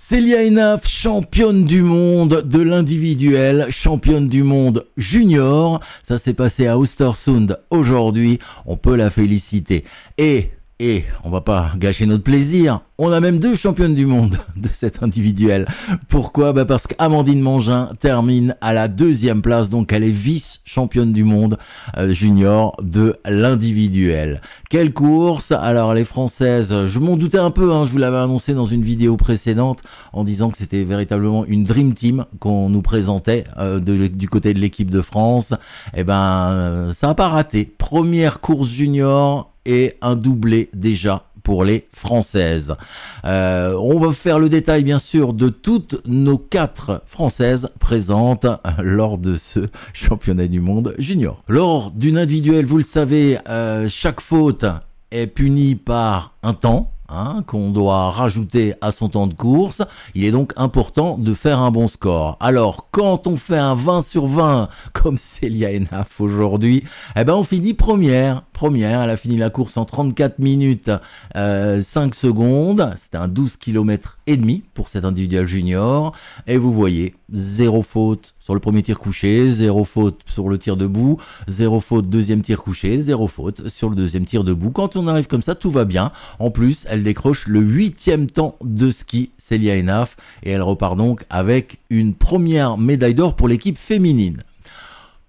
Célia Henaf, championne du monde de l'individuel, championne du monde junior. Ça s'est passé à Östersund aujourd'hui. On peut la féliciter. Et on va pas gâcher notre plaisir. On a même deux championnes du monde de cet individuel. Pourquoi? Parce qu'Amandine Mangin termine à la 2e place. Donc elle est vice-championne du monde junior de l'individuel. Quelle course! Alors les Françaises, je m'en doutais un peu, je vous l'avais annoncé dans une vidéo précédente en disant que c'était véritablement une Dream Team qu'on nous présentait du côté de l'équipe de France. Eh ben, ça n'a pas raté. Première course junior et un doublé déjà pour les Françaises. On va faire le détail bien sûr de toutes nos 4 Françaises présentes lors de ce championnat du monde junior. Lors d'une individuelle, vous le savez, chaque faute est punie par un temps qu'on doit rajouter à son temps de course. Il est donc important de faire un bon score. Alors, quand on fait un 20 sur 20, comme Célia Henaf aujourd'hui, eh ben on finit première. Elle a fini la course en 34 minutes 5 secondes. C'était un 12 km et demi pour cet individuel junior. Et vous voyez, 0 faute sur le premier tir couché, 0 faute sur le tir debout, 0 faute deuxième tir couché, 0 faute sur le deuxième tir debout. Quand on arrive comme ça, tout va bien. En plus, elle décroche le 8e temps de ski, Célia Henaf, et elle repart donc avec une première médaille d'or pour l'équipe féminine.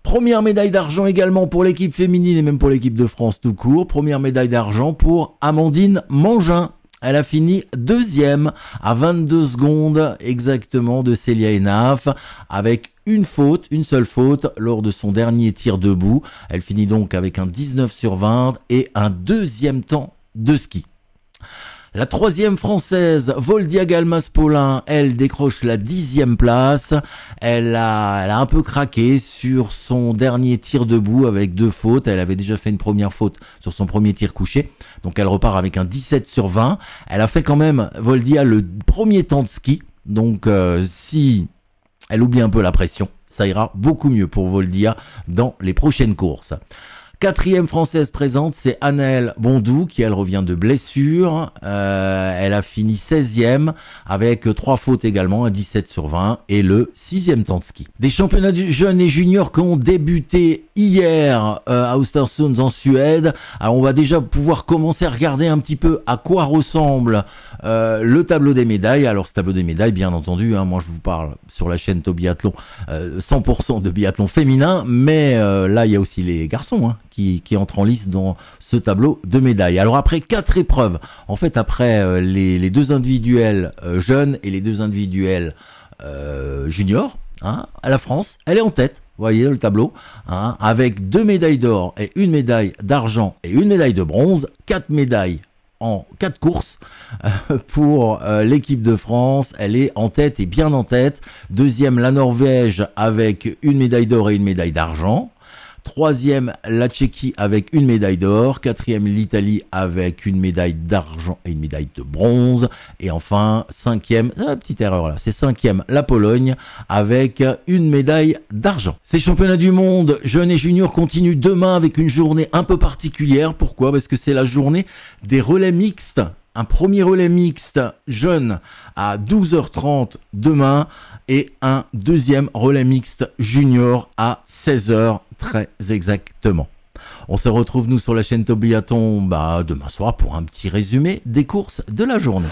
Première médaille d'argent également pour l'équipe féminine et même pour l'équipe de France tout court. Première médaille d'argent pour Amandine Mangin. Elle a fini 2e à 22 secondes exactement de Célia Henaf avec une seule faute lors de son dernier tir debout. Elle finit donc avec un 19 sur 20 et un 2e temps de ski. La 3e française, Voldia Galmas-Paulin, elle décroche la 10e place. Elle a un peu craqué sur son dernier tir debout avec 2 fautes. Elle avait déjà fait une première faute sur son premier tir couché. Donc elle repart avec un 17 sur 20. Elle a fait quand même, Voldia, le premier temps de ski. Donc si elle oublie un peu la pression, ça ira beaucoup mieux pour Voldia dans les prochaines courses. 4e française présente, c'est Anaëlle Bondou qui elle revient de blessure. Elle a fini 16e avec 3 fautes également, un 17 sur 20 et le 6e temps de ski. Des championnats du jeunes et juniors qui ont débuté hier à Östersund en Suède. Alors on va déjà pouvoir commencer à regarder un petit peu à quoi ressemble le tableau des médailles. Alors ce tableau des médailles, bien entendu, moi je vous parle sur la chaîne Top Biathlon 100% de biathlon féminin, mais là il y a aussi les garçons qui entrent en lice dans ce tableau de médailles. Alors après 4 épreuves, en fait après les 2 individuels jeunes et les 2 individuels juniors, la France, elle est en tête. Vous voyez le tableau, avec 2 médailles d'or et 1 médaille d'argent et 1 médaille de bronze, 4 médailles en 4 courses pour l'équipe de France. Elle est en tête et bien en tête. 2e, la Norvège avec 1 médaille d'or et 1 médaille d'argent. 3e, la Tchéquie avec 1 médaille d'or. 4e, l'Italie avec 1 médaille d'argent et 1 médaille de bronze. Et enfin, 5e, petite erreur là, c'est 5e, la Pologne avec 1 médaille d'argent. Ces championnats du monde jeunes et juniors continuent demain avec une journée un peu particulière. Pourquoi? Parce que c'est la journée des relais mixtes. Un premier relais mixte jeune à 12h30 demain et un 2e relais mixte junior à 16h très exactement. On se retrouve nous sur la chaîne Top Biathlon demain soir pour un petit résumé des courses de la journée.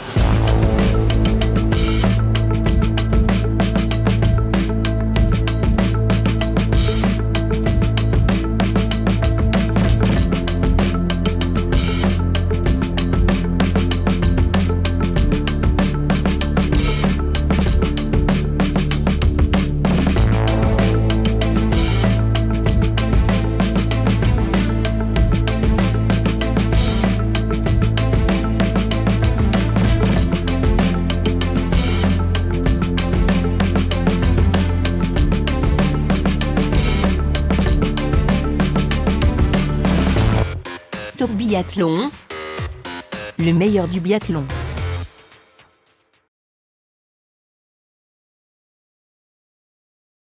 Top Biathlon, le meilleur du biathlon.